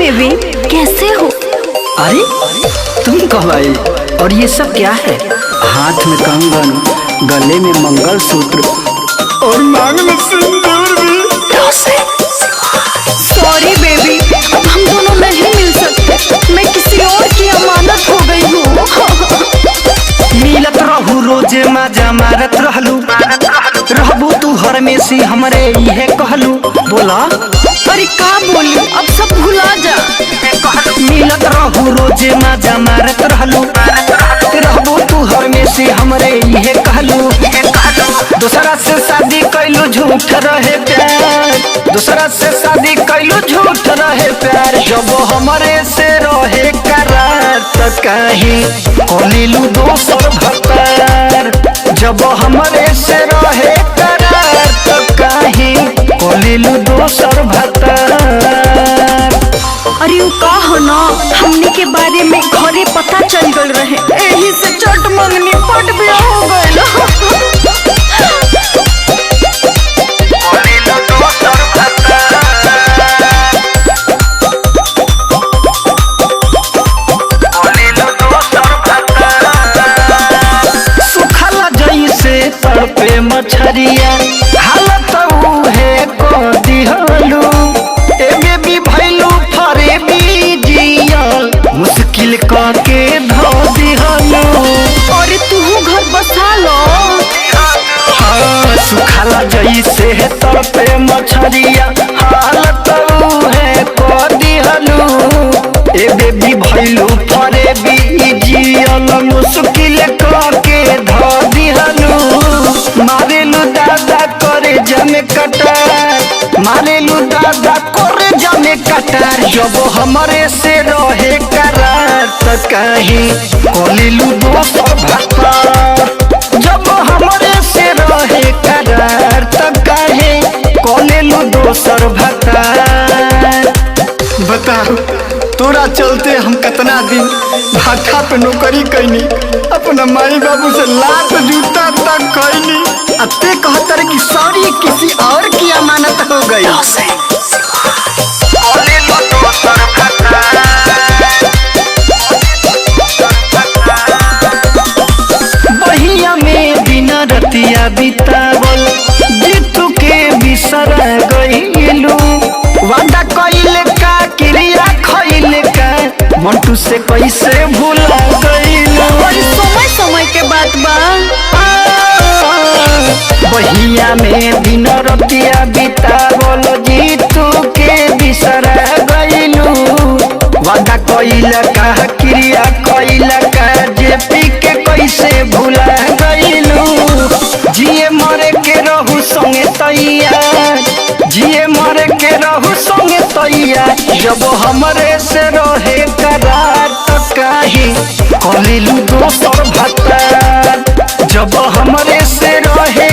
Baby, कैसे हो? अरे तुम कब आई? और ये सब क्या है? हाथ में कंगन, गले में मंगलसूत्र और मांग में सिंदूर भी। सॉरी बेबी, अब हम दोनों नहीं मिल सकते। मैं किसी और की अमानत हो गई हूँ। मिलत रहू रोजे मजा मारत रहलू, रहबू तू हरमेशी हमरे इहे कहलू। बोला अरे का बोली, अब सब भुला जा। मिलत रहू रोजे मजा मारत रहलू, रहबू तू हरमेशी हमरे इहे कहलू। दूसरा से शादी कैलू झूठ रहे प्यार, दूसरा से शादी कैलू झूठ रहे प्यार। जब हमरे से रहे करार त कहीं कोलीलू दोसर भतार। जब हमरे से रहे करार त कहीं कोलीलू दोसर भतार। अरे का हो ना, हमने के बारे में घरे पता चल गल रहे, यही से चट मंगनी पट बिया हो गइल। पे मछरिया हालत है को दिहलू। ए बेबी भैलू फरे बीजियल मुश्किल के धो दिहलू। अरे तू घर बसा लो। हाँ सुखाला जैसे है तर पे मछरिया हालत है को दिहलू। ए बेबी भैलू फरे बीजियल मुश्किल के धो दिहलू। मारेलू दादा करे जमे कटार, मारेलू दादा करे जमे कटार। जब हमरे से रहे करार त कहीं कोलीलू दोसर भतार। जब हमरे से रहे करार त कहीं कोलीलू दोसर भतार। बताओ तोरा चलते हम कितना दिन भाटा पे नौकरी कैनी, अपना माई बाबू से लात जूता तक कैनी। अते कहतर कि सॉरी किसी और की अमानत हो गई। बहिया में बिना रतिया बितावल जीतू के बिसर गईलू। वादा कइले का क्रिया खइले का मंटू से कैसे भूला गईलू। समय समय के बात बा। बहिया में दिन रतिया बितावल जीतू के बिसर गईलू। वादा कइला का क्रिया कइला का जेपी के कैसे भूला गईलू। जिए मरे के रहू संगे तैयार, जिए मरे के रहू संगे तैयार। जब हमरे से रहे करार त कहीं कोलीलू दोसर भतार। जब हमरे से रहे